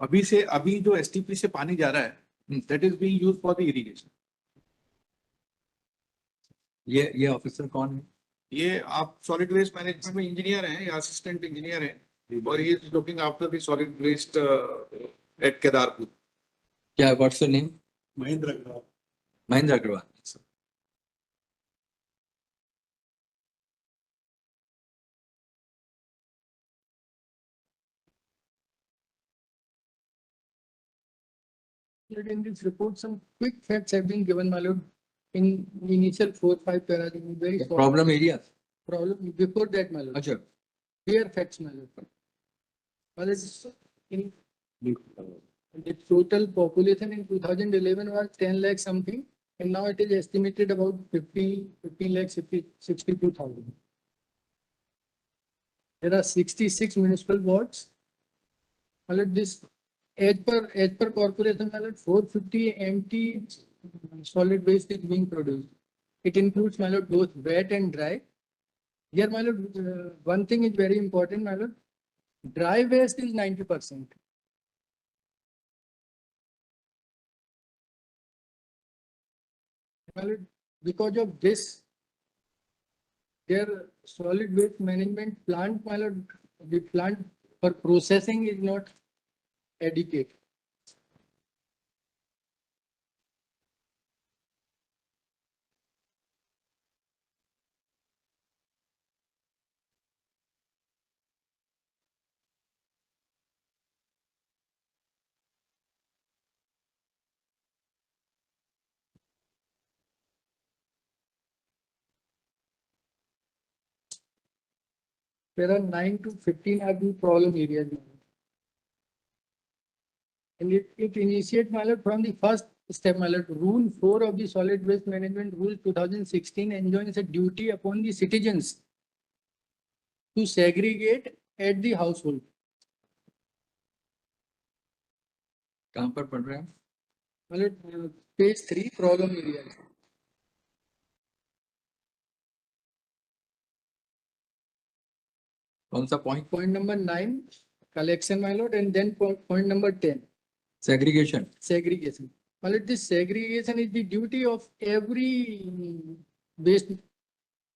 अभी जो एसटीपी से पानी जा रहा है that is being used for the irrigation. ये ऑफिसर कौन है? ये आप सॉलिड वेस्ट मैनेजमेंट में इंजीनियर हैं या असिस्टेंट इंजीनियर हैं और he is looking after the solid waste at Kedarpur. क्या what's your name? Mahendra Agrawal. Mahendra Agrawal. In this report, some quick facts have been given, my lord, in initial 4-5 paragraphs. Very short. Problem area Problem before that, my lord. अच्छा Clear facts, my lord. Well, in the total population in 2011 was 10 lakh something, and now it is estimated about 15 lakh 62,000. There are 66 municipal wards. My lord, this as per corporation, my lord, 450 empty solid waste is being produced. It includes, my lord, both wet and dry. Here, my lord, one thing is very important, my lord. Dry waste is 90%. My lord, because of this, their solid waste management plant, my lord, the plant for processing is not adequate. There are 9 to 15 are the problem areas. And it initiates, my lord, from the first step, my lord. Rule 4 of the Solid Waste Management Rule 2016 enjoins a duty upon the citizens to segregate at the household. कहाँ पर पढ़ रहे हैं? My lord, page 3, problem areas. कौन सा point? Point number 9, collection, my lord, and then point number 10. Segregation. Segregation. Well, this segregation is the duty of every waste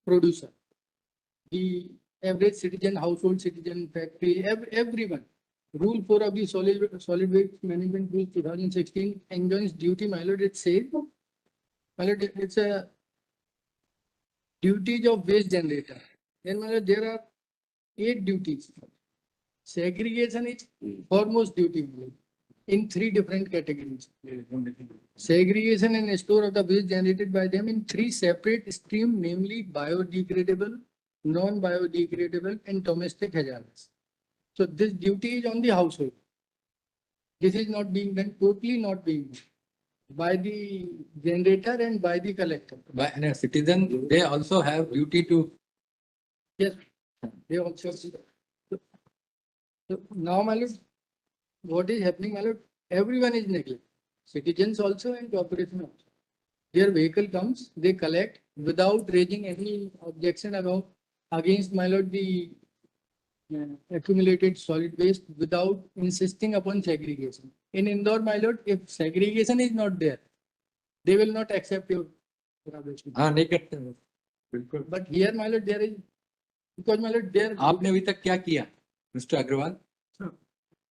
producer. The average citizen, household citizen, factory, everyone. Rule 4 of the Solid Waste Management Rule 2016 enjoins duty, my lord. It says, my lord, it's a duties of waste generator. Then, my lord, there are 8 duties. Segregation is foremost duty in 3 different categories. Segregation and store of the waste generated by them in 3 separate streams, namely biodegradable, non-biodegradable, and domestic hazardous. So this duty is on the household. This is not being done, totally not being done by the generator and by the collector. By a citizen, they also have duty to. Yes, they also. So now, my lord, what is happening, my lord? Everyone is neglected. Citizens also and corporation also. Their vehicle comes, they collect without raising any objection against, my lord, the accumulated solid waste, without insisting upon segregation. In Indore, my lord, if segregation is not there, they will not accept your rubbish. हाँ नहीं करते हैं बिल्कुल। But here, my lord, there is, because, my lord, there. आपने अभी तक क्या किया mister Agrawal?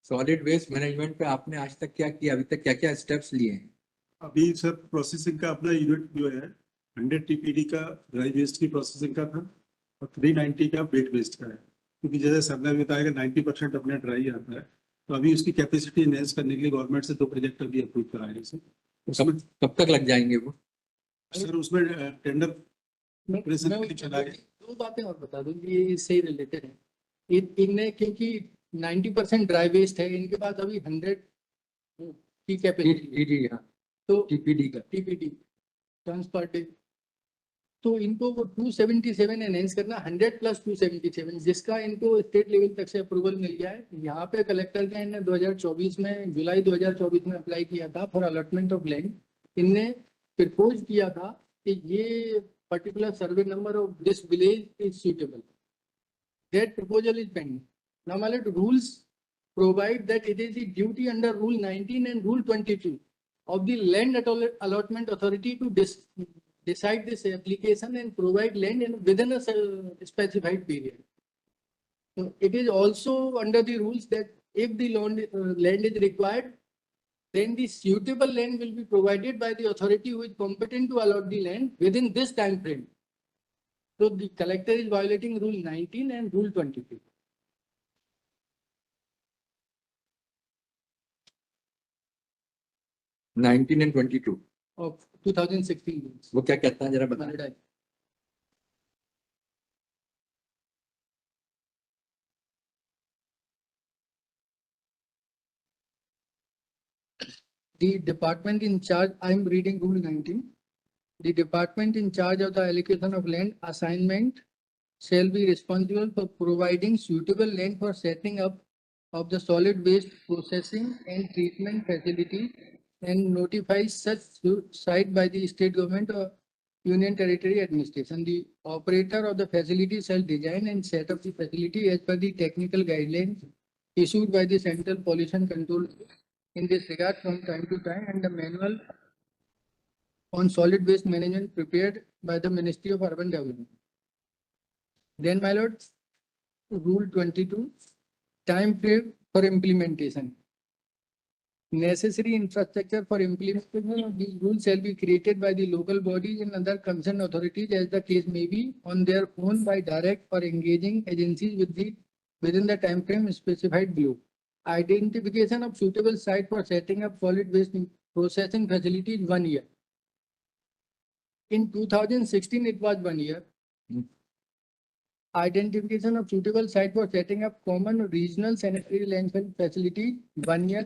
Solid waste management पे आपने आज तक क्या किया? अभी तक क्या क्या स्टेप्स लिए हैं? अभी सर प्रोसेसिंग का अपना यूनिट जो है 100 टीपीडी का ड्राई वेस्ट की प्रोसेसिंग का था और 390 का वेट वेस्ट का है, क्योंकि जैसे सर ने बताया 90% अपना ड्राई आता है, तो अभी उसकी कैपेसिटी इनहेंस करने के लिए गवर्नमेंट से 2 प्रोजेक्ट अभी अप्रूव कराए हैं सर। उसमें कब तक लग जाएंगे वो? सर उसमें टेंडर चला है। 2 बातें और बता दूं, ये इससे रिलेटेड है। इनने क्योंकि 90% ड्राई वेस्ट है, इनके पास अभी 100 की कैपेसिटी, तो टीपीडी का टीपीडी ट्रांसफर डे, तो इनको वो 277 एनहेंस करना, 100 + 277, जिसका इनको स्टेट लेवल तक से अप्रूवल मिल गया है। यहाँ पे कलेक्टर का इन्हें 2024 में, जुलाई 2024 में अप्लाई किया था फॉर अलॉटमेंट ऑफ लैंड। इनने प्रपोज किया था कि ये particular survey number of this village is suitable. That proposal is pending. Now, my lord, rules provide that it is the duty under Rule 19 and Rule 22 of the Land Allotment Authority to decide this application and provide land within a specified period. So it is also under the rules that if the land is required, then the suitable land will be provided by the authority who is competent to allot the land within this time frame. So the collector is violating Rule 19 and Rule 22. Nineteen and 22 Of 2016 rules. वो क्या कहता है जरा बताएं. The department in charge, I am reading Rule 19. The department in charge of the allocation of land assignment shall be responsible for providing suitable land for setting up of the solid waste processing and treatment facility and notify such site by the state government or union territory administration. The operator of the facility shall design and set up the facility as per the technical guidelines issued by the Central Pollution Control in this regard from time to time, and the manual on solid waste management prepared by the Ministry of Urban Development. Then, my lord, Rule 22, time frame for implementation. Necessary infrastructure for implementation of these rules shall be created by the local bodies and other concerned authorities as the case may be on their own by direct or engaging agencies within the time frame specified below. Identification of suitable site for setting up solid waste processing facility is 1 year. In 2016, it was 1 year. Identification of suitable site for setting up common regional sanitary landfill facility, 1 year.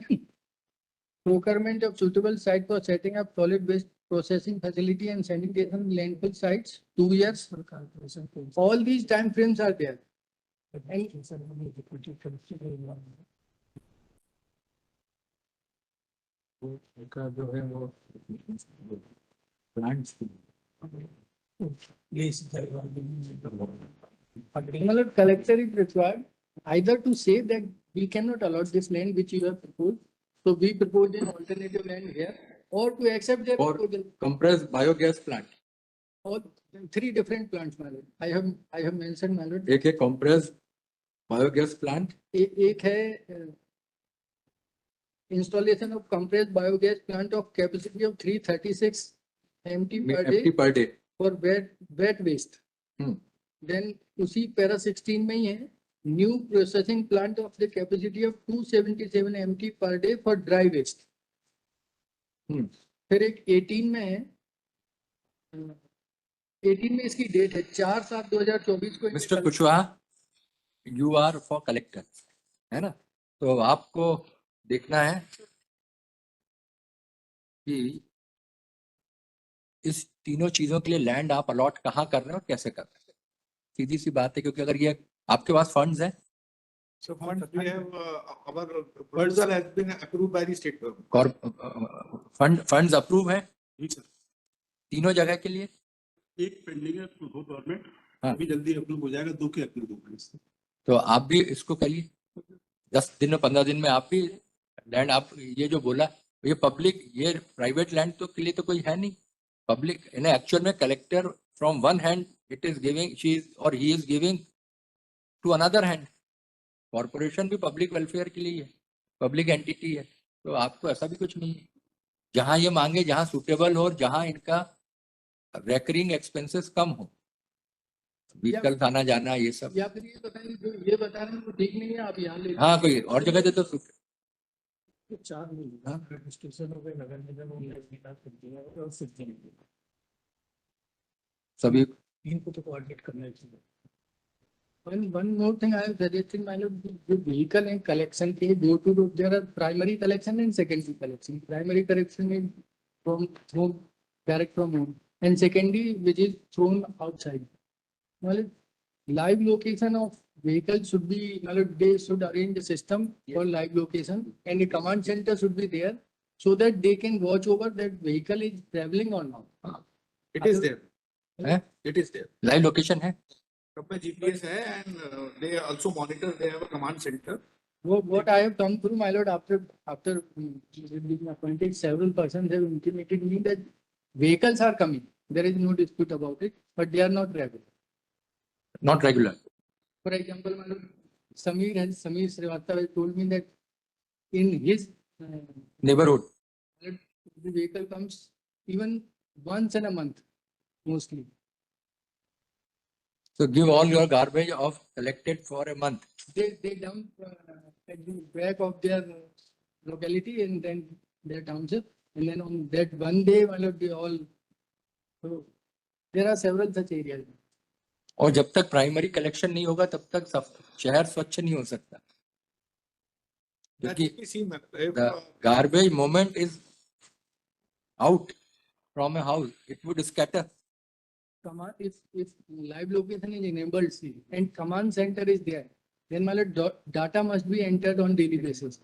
Procurement of suitable site for setting up solid waste processing facility and sanitation landfill sites, 2 years. All these time frames are there. जो है वो plants Collector is required either to say that we cannot allot this land which you have proposed, so we propose an alternative land here, or to accept their और proposal. compressed biogas plant. Or 3 different plants, my lord. I have mentioned, my lord. एक है compressed biogas plant. एक है installation of compressed biogas plant of capacity of 336 MT per day for wet waste. Then उसी para 16 में ही है new processing plant of the capacity of 277 MT per day for dry waste. फिर एक 18 में है 18 में इसकी डेट है 4/7/2024 को. Mister Kushwaha, you are for collector, है ना? तो आपको देखना है कि इस तीनों चीजों के लिए लैंड आप अलॉट कहाँ कर रहे हो और कैसे कर रहे हो. सीधी सी बात है, क्योंकि अगर ये आपके पास फंड्स हैं. So funds we have, our proposal has been approved by the state government. Funds approve है जी सर. तीनों जगह के लिए. एक पेंडिंग है गवर्नमेंट, हाँ. अभी जल्दी अप्रूव हो जाएगा. 2 के अप्रूव होगा. तो आप भी इसको करिए 10 दिन में 15 दिन में. आप भी लैंड, आप ये जो बोला ये पब्लिक, ये प्राइवेट लैंड तो के लिए तो कोई है नहीं. पब्लिक इन एक्चुअल में collector from one hand it is giving, she is और he is giving to another hand. Corporation भी पब्लिक वेलफेयर के लिए है, पब्लिक एंटिटी है. तो आपको ऐसा भी कुछ नहीं है. जहां ये मांगे, जहां सुटेबल हो और जहां इनका रेकरिंग एक्सपेंसेस कम हो, व्हीकल खाना जाना ये सब. या फिर ये बताइए जो ये बता रहे हैं वो ठीक नहीं है, आप यहाँ ले. हाँ, कोई और जगह दे तो 4 रजिस्ट्रेशन हो गए नगर निगम और सभी. इनको तो कोऑर्डिनेट करना चाहिए. One more thing I have suggested, my lord, जो vehicle है collection के door to door, there are primary collection and secondary collection. Primary collection is from home, direct from home, and secondary which is thrown outside. Well, live location of vehicle should be, they should arrange a system for live location, and a command center should be there so that they can watch over that vehicle is traveling or not. It is there. It is there. Live location है. सब में GPS है, and they also monitor. They have a command center What I have come through, my lord, after being appointed, several persons have intimated me that vehicles are coming. There is no dispute about it, but they are not regular. Not regular. For example, my lord, Samir Srivastav has told me that in his Neighborhood. the vehicle comes even once in a month, mostly. So give all your garbage of collected for a month. They dump at the back of their locality and then their township, and then on that one day, my lord, they all. So there are several such areas. और जब तक primary collection नहीं होगा तब तक शहर स्वच्छ नहीं हो सकता, That क्योंकि will be seen, if, the garbage moment is out from a house, it would scatter. Command, if live location is enabled, see, and command center is there, then my lord, data must be entered on daily basis.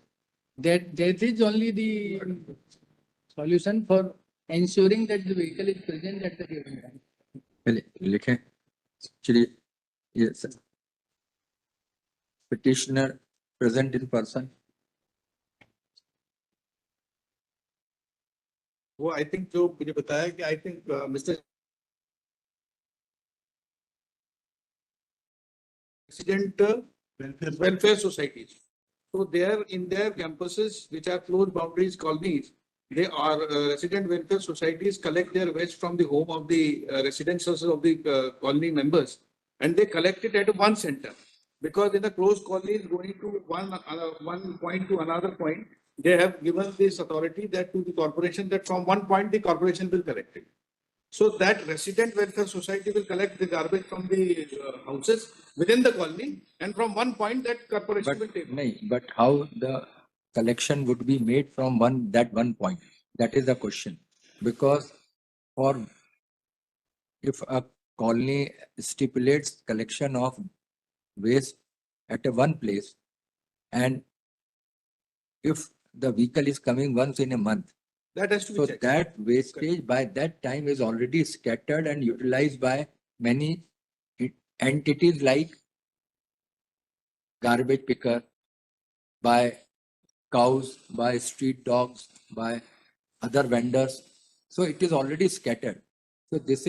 That is only the solution for ensuring that the vehicle is present at the given time. पहले लिखें, चलिए ये petitioner present in person. वो I think जो मुझे बताया कि I think Mr. Resident welfare societies. So there in their campuses, which are close boundaries colonies, they are resident welfare societies collect their waste from the home of the residences of the colony members, and they collect it at one center. Because in the closed colonies going to one point to another point, they have given this authority that to the corporation that from one point the corporation will collect it. So that resident welfare society will collect the garbage from the houses within the colony, and from one point that corporation will take. नहीं, but how the collection would be made from that one point? That is the question. Because if a colony stipulates collection of waste at a one place, and if the vehicle is coming once in a month, That has to be so checked. that wastage by that time is already scattered and utilized by many entities like garbage picker, by cows, by street dogs, by other vendors. So it is already scattered. So this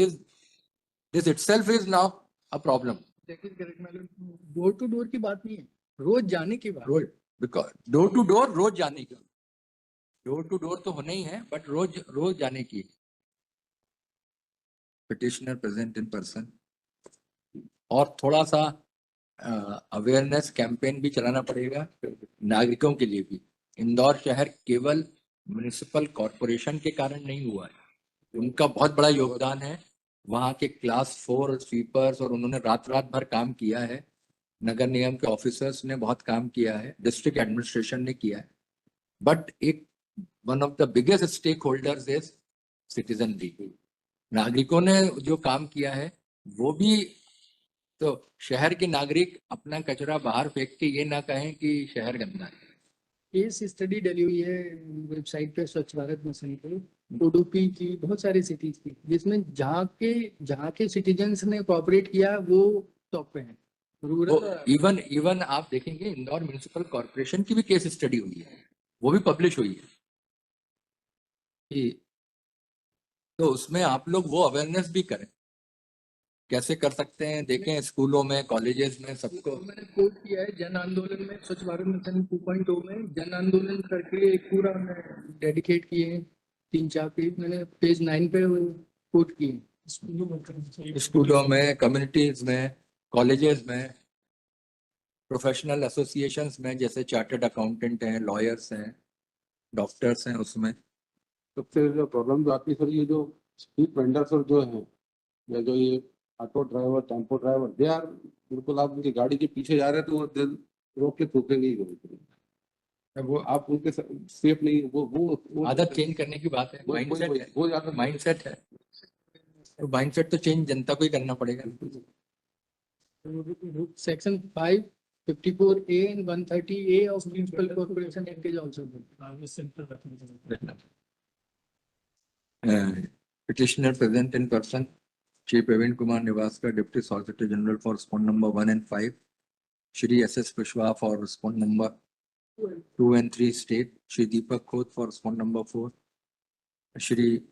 itself is now a problem. That is correct, my lord. Door to door की बात नहीं है, रोज जाने की बात. रोज, because door to door रोज जाने की, door to door तो होना ही है, but रोज जाने की. Petitioner present in person. और थोड़ा सा अवेयरनेस कैंपेन भी चलाना पड़ेगा नागरिकों के लिए भी. इंदौर शहर केवल म्युनिसिपल कॉर्पोरेशन के कारण नहीं हुआ है, उनका बहुत बड़ा योगदान है. वहाँ के क्लास 4 स्वीपर्स और उन्होंने रात भर काम किया है. नगर निगम के ऑफिसर्स ने बहुत काम किया है, डिस्ट्रिक्ट एडमिनिस्ट्रेशन ने किया है. बट एक one of the biggest stakeholders is citizen league. नागरिकों ने जो काम किया है वो भी, तो शहर के नागरिक अपना कचरा बाहर फेंक के ये ना कहें कि शहर गंदा है. केस स्टडी डली हुई है वेबसाइट पे स्वच्छ भारत मिशन पे, उडुपी की, बहुत सारी सिटीज की, जिसमें जहाँ के सिटीजन्स ने कोऑपरेट किया वो टॉप पे है. रूरल इवन आप देखेंगे इंदौर म्युनिसिपल कॉर्पोरेशन की भी केस स्टडी हुई है, वो भी पब्लिश हुई है. तो उसमें आप लोग वो अवेयरनेस भी करें, कैसे कर सकते हैं देखें, स्कूलों में, कॉलेजेस में, सबको. मैंने कोट किया है जन आंदोलन में, स्वच्छ भारत मिशन 2.0 में जन आंदोलन करके एक पूरा डेडिकेट किए हैं, 3-4 पेज मैंने पेज 9 पे कोट किए. स्कूलों में, कम्युनिटीज में, कॉलेजेस में, प्रोफेशनल एसोसिएशंस में, जैसे चार्टर्ड अकाउंटेंट हैं, लॉयर्स हैं, डॉक्टर्स हैं, उसमें. सबसे जो प्रॉब्लम जो आती है सर, ये जो स्ट्रीट वेंडर्स और जो हैं, या जो ये auto driver, tempo driver, they are बिल्कुल, आप उनकी गाड़ी के पीछे जा रहे हैं तो वो दिल रोक के थूकेंगे ही. वो आप उनके सेफ नहीं, वो आदत चेंज करने की बात है, वो ज्यादा माइंडसेट है. तो माइंडसेट तो चेंज जनता को ही करना पड़ेगा. Section 554A and 130A of Municipal Corporation Act is also petitioner present in person, Chief Praveen Kumar Nevaskar, Deputy Solicitor General for respond number 1 and 5, Shri S.S. Pushwa for respond number 2 and 3 state, Shri Deepak Khoth for respond number 4, Shri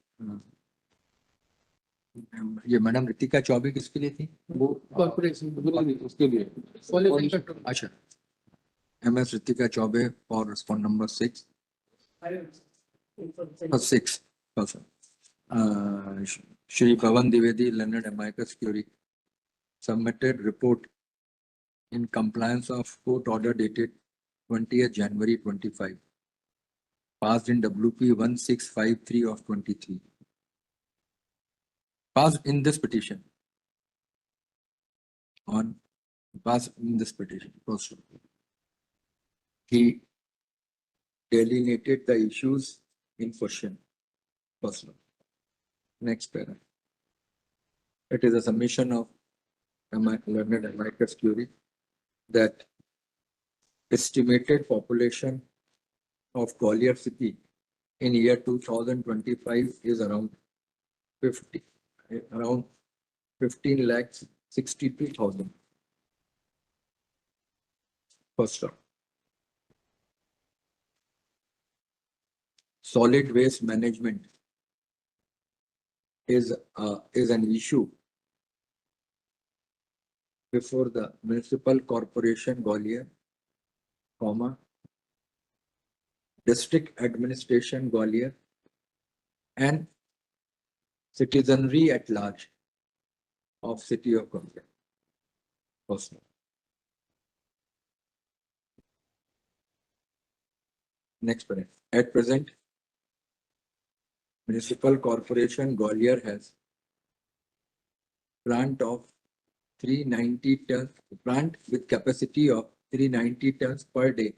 ये madam Ritika Choubey किसके लिए थी? वो corporation उसके लिए police inspector अच्छा, MS Ritika Chaube for respond number 6. 6 person. Shri Pavan Divedi, Leonard Amicus Curie, submitted report in compliance of court order dated 20th January 25, passed in WP 1653 of 23. Passed in this petition. Passed in this petition. Post. He delineated the issues in question. Personal. Next paragraph. It is a submission of learned Amicus Curie that estimated population of Gwalior city in year 2025 is around 15 lakhs 62,000. First up. Solid waste management is an issue before the Municipal Corporation Gwalior, District Administration Gwalior, and citizenry at large of City of Gwalior. Personal. Next paragraph. At present, Municipal Corporation Gwalior has plant of 390 tons, plant with capacity of 390 tons per day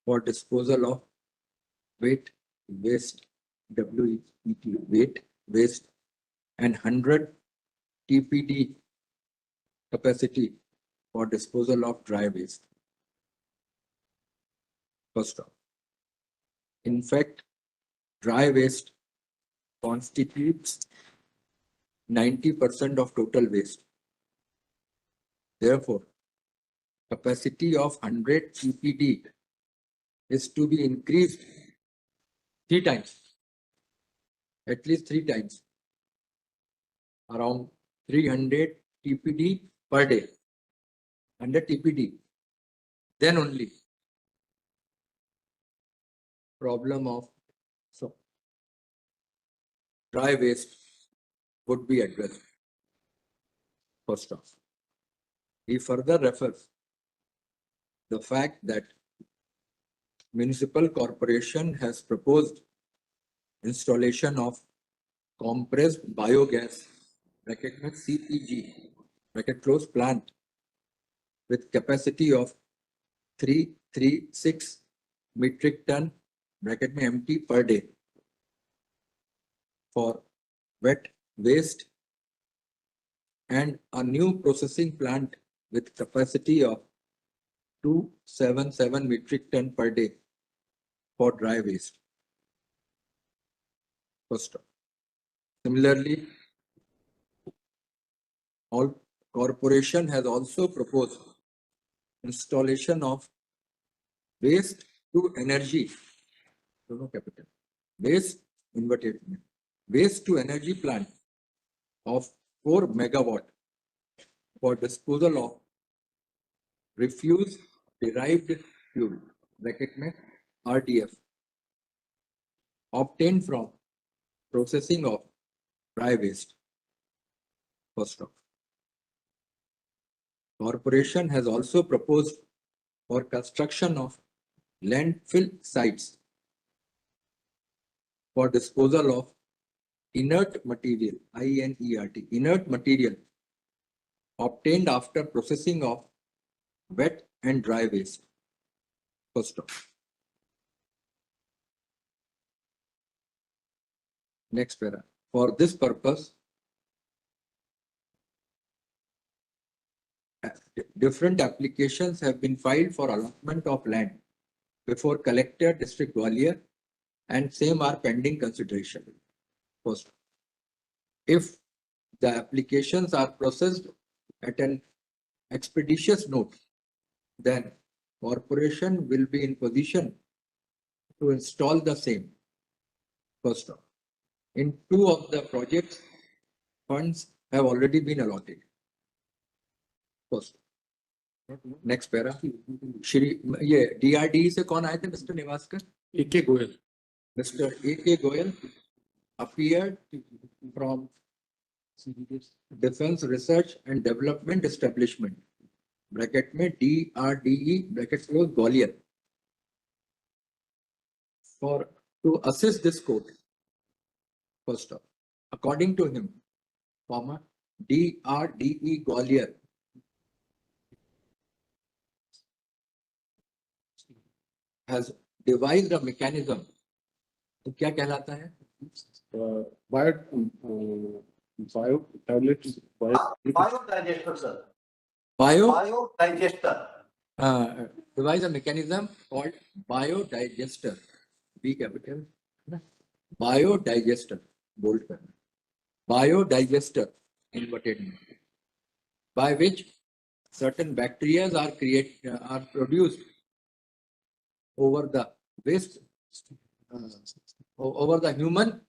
for disposal of waste, weight, waste, and 100 TPD capacity for disposal of dry waste. First off, in fact, dry waste constitutes 90% of total waste. Therefore, capacity of 100 TPD is to be increased 3 times, at least 3 times, around 300 TPD per day, 100 TPD. Then only problem of dry waste would be addressed. First off, he further refers the fact that Municipal Corporation has proposed installation of compressed biogas (CPG) plant with capacity of 336 metric ton (MT) per day for wet waste, and a new processing plant with capacity of 277 metric ton per day for dry waste. First off. Similarly, all corporation has also proposed installation of waste to energy, waste to energy plant of 4 megawatt for disposal of refuse derived fuel (RDF) obtained from processing of dry waste. First off, corporation has also proposed for construction of landfill sites for disposal of inert material inert material obtained after processing of wet and dry waste. First off. Next paragraph. For this purpose, different applications have been filed for allotment of land before Collector District Gwalior, and same are pending consideration. First, if the applications are processed at an expeditious note, then corporation will be in position to install the same. First off, in 2 of the projects, funds have already been allotted. First, next para. Shri ये DRDE से कौन आए थे? Mr. Nevaskar? A.K. Goyal. Mr. A.K. Goyal appeared from Defense Research and Development Establishment, bracket में DRDE, bracket close, Gwalior, for to assist this court. First off, according to him, comma, DRDE Gwalior has devised a mechanism. तो क्या कहलाता है? Biodigester, sir. Biodigester. Devise a mechanism called biodigester. B capital. Biodigester. Bold करना. Biodigester inverted, by which certain bacteria are produced over the waste, over the human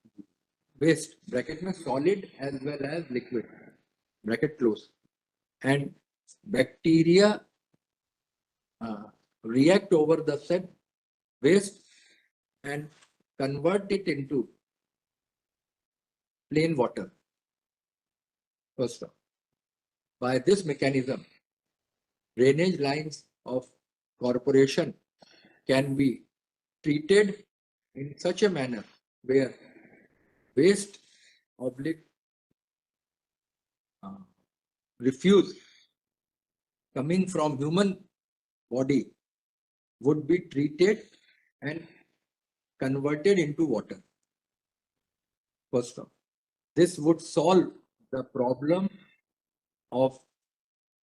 waste, bracket में solid as well as liquid, bracket close, and bacteria react over the said waste and convert it into plain water. First off, by this mechanism, drainage lines of corporation can be treated in such a manner where waste oblique refuse coming from human body would be treated and converted into water. First off, this would solve the problem of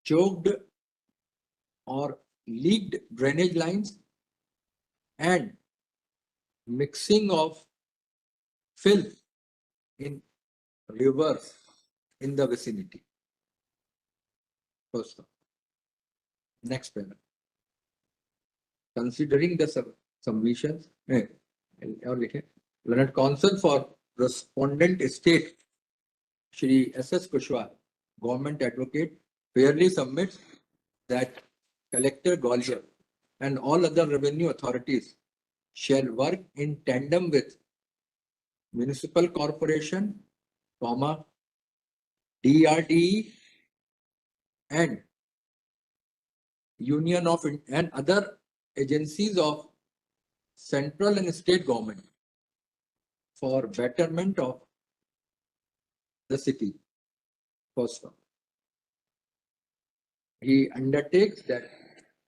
choked or leaked drainage lines and mixing of filth in rivers in the vicinity. First off. Next paragraph. Considering the submissions, Learned Counsel for Respondent State, Shri S.S. Kushwaha, Government Advocate, fairly submits that Collector Gwalior and all other revenue authorities shall work in tandem with Municipal Corporation, DRDE and Union of and other agencies of central and state government for betterment of the city. First one, he undertakes that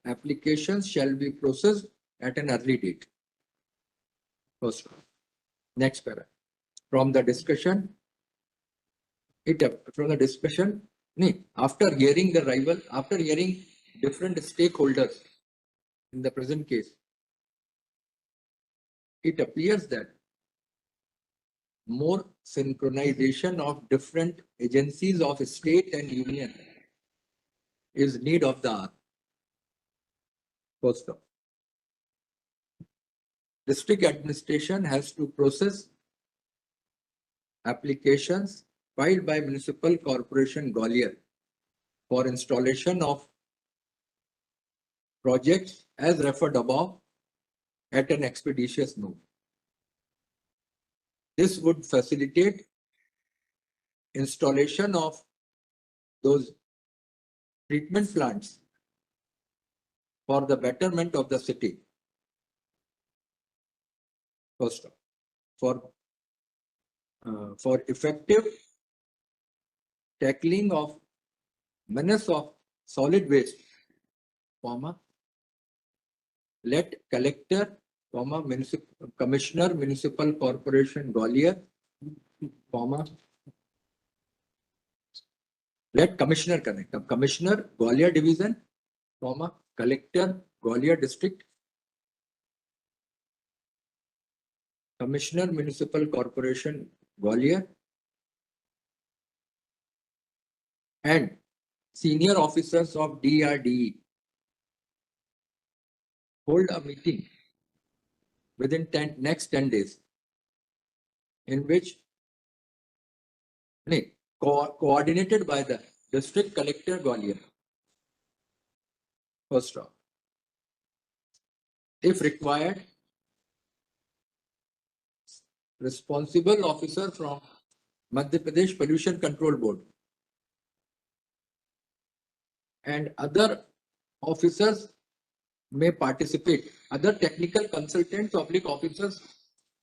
applications shall be processed at an early date. First one. Next paragraph. From the discussion, after hearing the rival, after hearing different stakeholders in the present case, it appears that more synchronization of different agencies of state and union is need of the hour. First off, district administration has to process applications filed by Municipal Corporation Gwalior for installation of projects as referred above at an expeditious mode. This would facilitate installation of those treatment plants for the betterment of the city. First, for effective tackling of menace of solid waste, let collector, commissioner, Municipal Corporation Gwalior, let commissioner connect. Commissioner Gwalior Division, collector Gwalior District, Commissioner Municipal Corporation Gwalior, and senior officers of DRDE hold a meeting within next 10 days in which coordinated by the district collector Gwalior. First off, if required, responsible officer from Madhya Pradesh Pollution Control Board and other officers may participate. Other technical consultants, public officers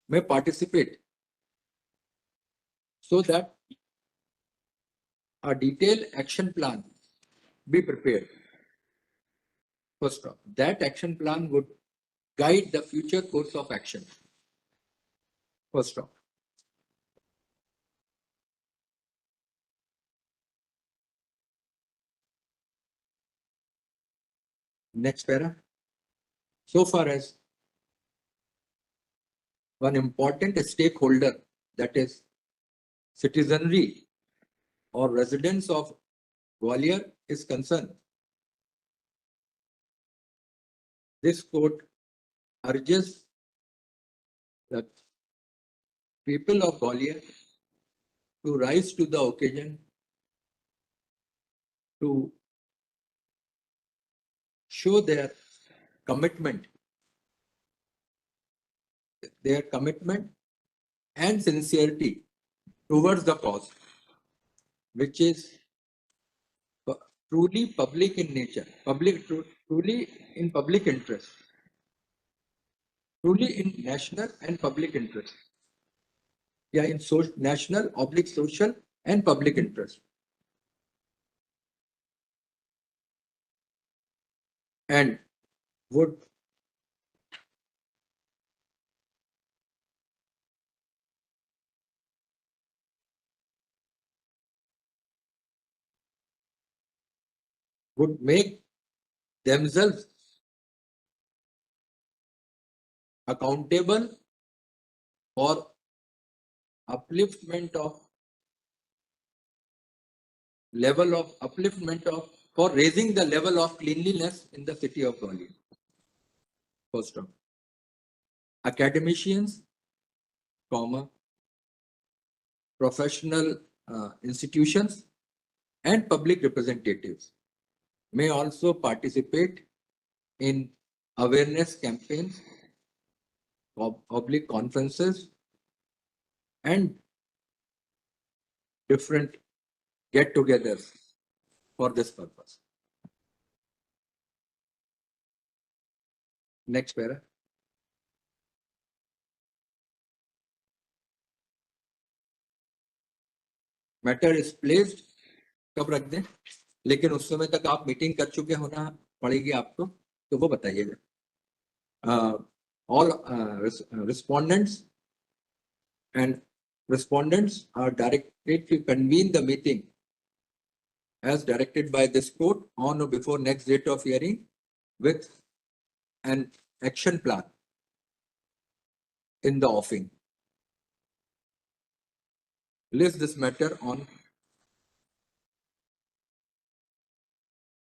may participate so that a detailed action plan be prepared. First off, that action plan would guide the future course of action. First off. Next para. So far as one important stakeholder, that is citizenry or residents of Gwalior is concerned, this court urges the people of Gwalior to rise to the occasion to show their commitment and sincerity towards the cause, which is truly public in nature, truly in public interest, truly in national and public interest. Yeah, in national, social and public interest. And would make themselves accountable for for raising the level of cleanliness in the city of Gwalior. First off, academicians, professional institutions and public representatives may also participate in awareness campaigns, public conferences and different get-togethers for this purpose. Next para. Matter is placed, कब रख दें, लेकिन उस समय तक आप meeting कर चुके होना पड़ेगी आपको, तो वो बताइएगा. All respondents are directed to convene the meeting as directed by this court on or before next date of hearing with an action plan in the offing. List this matter on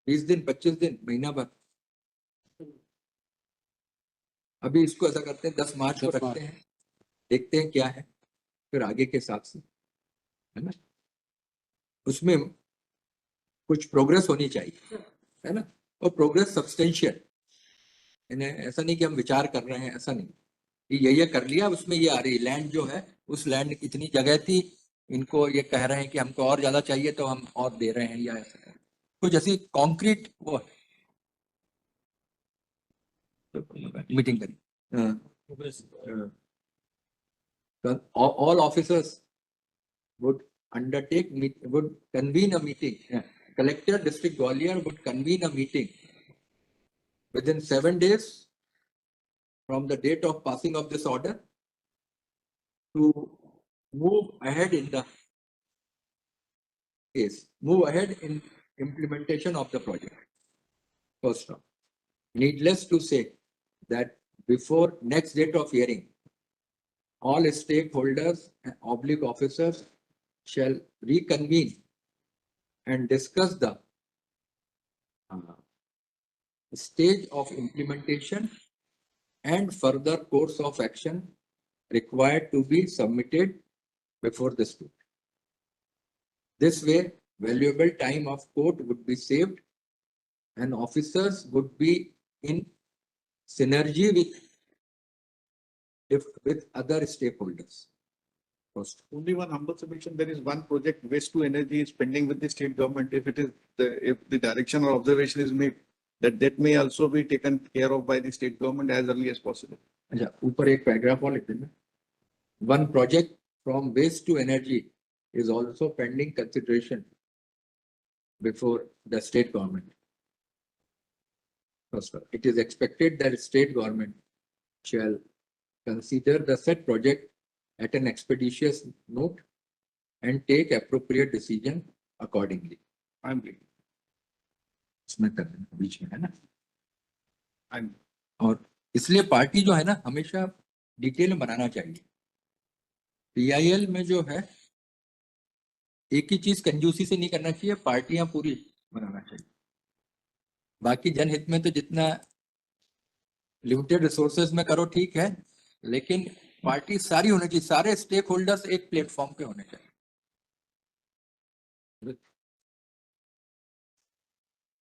20 दिन, 25 दिन, महीना भर. अभी इसको ऐसा करते हैं 10 मार्च को रखते हैं, देखते हैं क्या है, फिर आगे के हिसाब से, है ना, उसमें कुछ प्रोग्रेस होनी चाहिए, है ना, और प्रोग्रेस सब्सटेंशियल. ऐसा नहीं कि हम विचार कर रहे हैं, ऐसा नहीं, ये कर लिया, उसमें ये आ रही लैंड जो है, उस लैंड इतनी जगह थी, इनको ये कह रहे हैं कि हमको और ज्यादा चाहिए तो हम और दे रहे हैं, या ऐसा कुछ ऐसी कॉन्क्रीट वो मीटिंग करी. All officers would convene a meeting. Collector District Gwalior would convene a meeting within 7 days from the date of passing of this order to move ahead in the case, move ahead in implementation of the project. First off, needless to say that before next date of hearing, all stakeholders and oblique officers shall reconvene and discuss the stage of implementation and further course of action required to be submitted before the court. This way, valuable time of court would be saved and officers would be in synergy with other stakeholders. First. Only one humble submission, there is one project, waste to energy is pending with the state government. If it is, if the direction or observation is made, that may also be taken care of by the state government as early as possible. अच्छा, ऊपर एक paragraph और लिख देना. One project from waste to energy is also pending consideration before the state government. First, it is expected that state government shall consider the said project at an expeditious note and take appropriate decision accordingly. I'm clear. इसमें कर देना बीच में, है ना. I'm और इसलिए party जो है ना हमेशा डिटेल में बनाना चाहिए. पीआईएल में जो है एक ही चीज कंजूसी से नहीं करना चाहिए, पार्टियां पूरी बनाना चाहिए. बाकी जनहित में तो जितना लिमिटेड रिसोर्सेज में करो ठीक है, लेकिन पार्टी सारी होनी चाहिए, सारे स्टेक होल्डर्स एक प्लेटफॉर्म पे होने चाहिए.